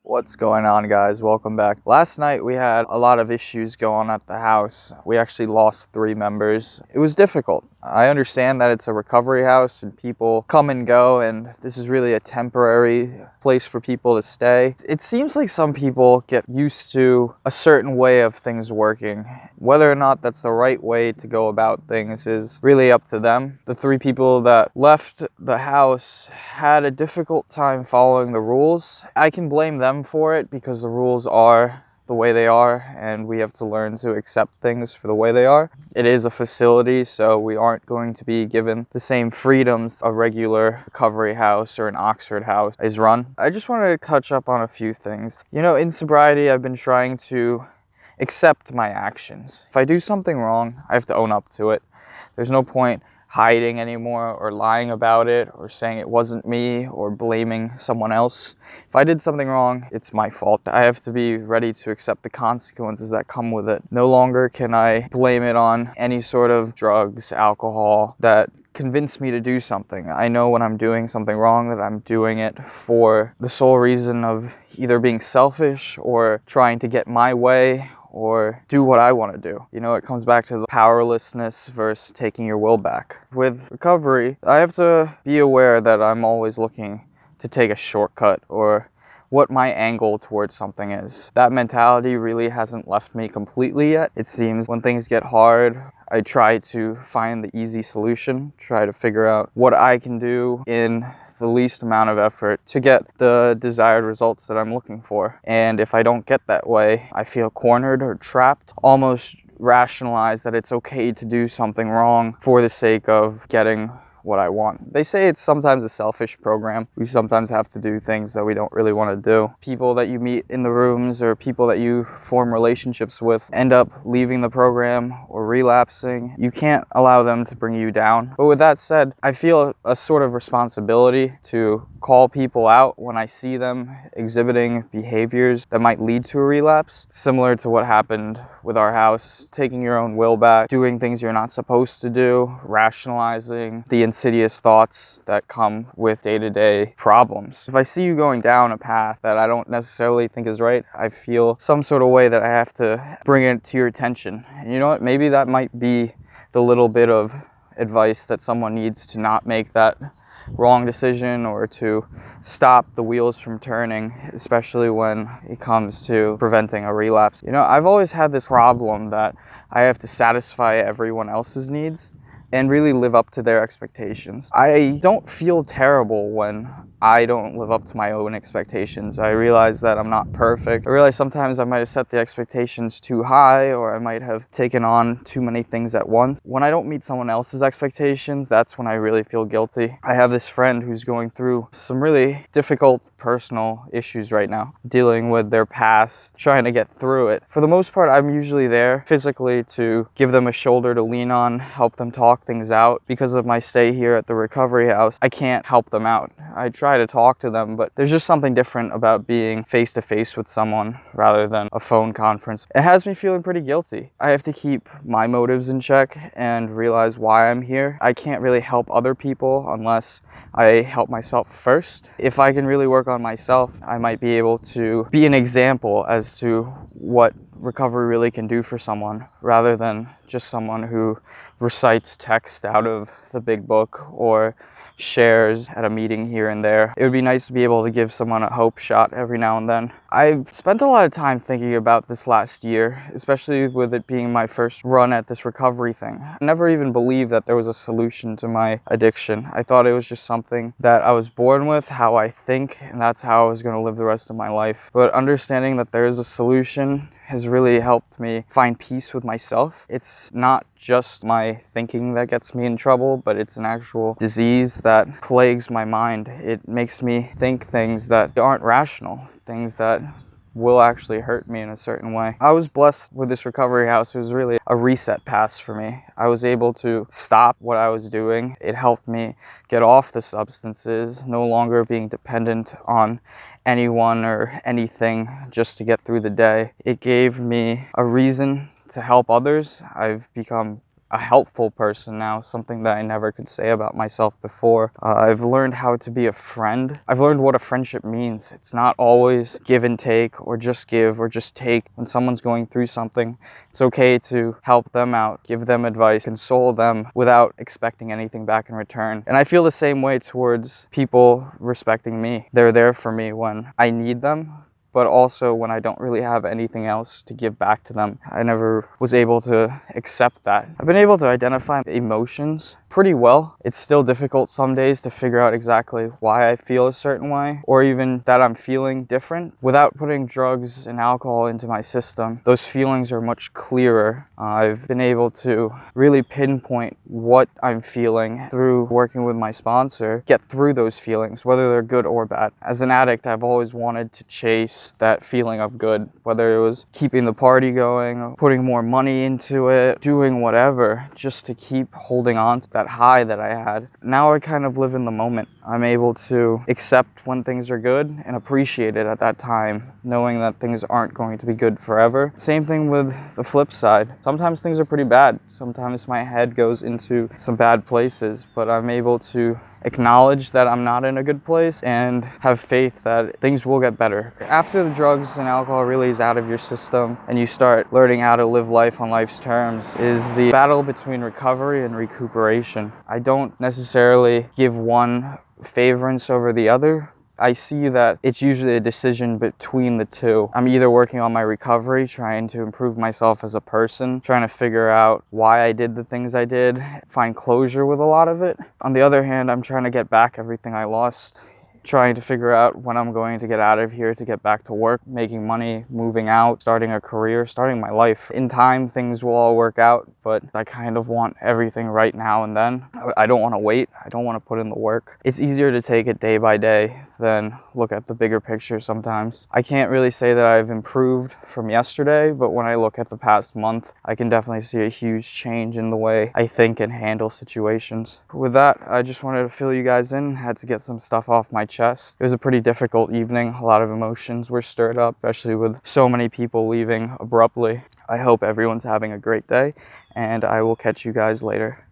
What's going on, guys? Welcome back. Last night we had a lot of issues going on at the house. We actually lost 3 members. It was difficult. I understand that it's a recovery house and people come and go, and this is really a temporary place for people to stay. It seems like some people get used to a certain way of things working. Whether or not that's the right way to go about things is really up to them. The 3 people that left the house had a difficult time following the rules. I can blame them for it because the rules are the way they are, and we have to learn to accept things for the way they are. It is a facility, so we aren't going to be given the same freedoms a regular recovery house or an Oxford house is run. I just wanted to touch up on a few things. In sobriety, I've been trying to accept my actions. If I do something wrong, I have to own up to it. There's no point hiding anymore or lying about it or saying it wasn't me or blaming someone else. If I did something wrong, it's my fault. I have to be ready to accept the consequences that come with it. No longer can I blame it on any sort of drugs, alcohol that convince me to do something. I know when I'm doing something wrong that I'm doing it for the sole reason of either being selfish or trying to get my way or do what I want to do. It comes back to the powerlessness versus taking your will back. With recovery, I have to be aware that I'm always looking to take a shortcut or what my angle towards something is. That mentality really hasn't left me completely yet. It seems when things get hard, I try to find the easy solution, try to figure out what I can do in the least amount of effort to get the desired results that I'm looking for. And if I don't get that way, I feel cornered or trapped, almost rationalize that it's okay to do something wrong for the sake of getting what I want. They say it's sometimes a selfish program. We sometimes have to do things that we don't really want to do. People that you meet in the rooms or people that you form relationships with end up leaving the program or relapsing. You can't allow them to bring you down. But with that said, I feel a sort of responsibility to call people out when I see them exhibiting behaviors that might lead to a relapse, similar to what happened with our house, taking your own will back, doing things you're not supposed to do, rationalizing the insidious thoughts that come with day-to-day problems. If I see you going down a path that I don't necessarily think is right, I feel some sort of way that I have to bring it to your attention. And you know what? Maybe that might be the little bit of advice that someone needs to not make that wrong decision or to stop the wheels from turning, especially when it comes to preventing a relapse. I've always had this problem that I have to satisfy everyone else's needs and really live up to their expectations. I don't feel terrible when I don't live up to my own expectations. I realize that I'm not perfect. I realize sometimes I might have set the expectations too high, or I might have taken on too many things at once. When I don't meet someone else's expectations, that's when I really feel guilty. I have this friend who's going through some really difficult personal issues right now, dealing with their past, trying to get through it. For the most part, I'm usually there physically to give them a shoulder to lean on, help them talk things out. Because of my stay here at the recovery house, I can't help them out. I try to talk to them, but there's just something different about being face to face with someone rather than a phone conference. It has me feeling pretty guilty. I have to keep my motives in check and realize why I'm here. I can't really help other people unless I help myself first. If I can really work on myself, I might be able to be an example as to what recovery really can do for someone, rather than just someone who recites text out of the big book or shares at a meeting here and there. It would be nice to be able to give someone a hope shot every now and then. I've spent a lot of time thinking about this last year, especially with it being my first run at this recovery thing. I never even believed that there was a solution to my addiction. I thought it was just something that I was born with, how I think, and that's how I was going to live the rest of my life. But understanding that there is a solution has really helped me find peace with myself. It's not just my thinking that gets me in trouble, but it's an actual disease that plagues my mind. It makes me think things that aren't rational, things that will actually hurt me in a certain way. I was blessed with this recovery house. It was really a reset pass for me. I was able to stop what I was doing. It helped me get off the substances, no longer being dependent on anyone or anything just to get through the day. It gave me a reason to help others. I've become a helpful person now, something that I never could say about myself before. I've learned how to be a friend. I've learned what a friendship means. It's not always give and take, or just give or just take. When someone's going through something, it's okay to help them out, give them advice, console them without expecting anything back in return. And I feel the same way towards people respecting me. They're there for me when I need them, but also when I don't really have anything else to give back to them. I never was able to accept that. I've been able to identify emotions pretty well. It's still difficult some days to figure out exactly why I feel a certain way, or even that I'm feeling different. Without putting drugs and alcohol into my system, those feelings are much clearer. I've been able to really pinpoint what I'm feeling through working with my sponsor, get through those feelings, whether they're good or bad. As an addict, I've always wanted to chase that feeling of good, whether it was keeping the party going, putting more money into it, doing whatever, just to keep holding on to that high that I had. Now I kind of live in the moment. I'm able to accept when things are good and appreciate it at that time, knowing that things aren't going to be good forever. Same thing with the flip side. Sometimes things are pretty bad. Sometimes my head goes into some bad places, but I'm able to acknowledge that I'm not in a good place and have faith that things will get better. After the drugs and alcohol really is out of your system and you start learning how to live life on life's terms, is the battle between recovery and recuperation. I don't necessarily give one favorance over the other. I see that it's usually a decision between the two. I'm either working on my recovery, trying to improve myself as a person, trying to figure out why I did the things I did, find closure with a lot of it. On the other hand, I'm trying to get back everything I lost, trying to figure out when I'm going to get out of here to get back to work, making money, moving out, starting a career, starting my life. In time, things will all work out, but I kind of want everything right now and then. I don't want to wait. I don't want to put in the work. It's easier to take it day by day than look at the bigger picture sometimes. I can't really say that I've improved from yesterday, but when I look at the past month, I can definitely see a huge change in the way I think and handle situations. With that, I just wanted to fill you guys in, had to get some stuff off my chest. It was a pretty difficult evening. A lot of emotions were stirred up, especially with so many people leaving abruptly. I hope everyone's having a great day, and I will catch you guys later.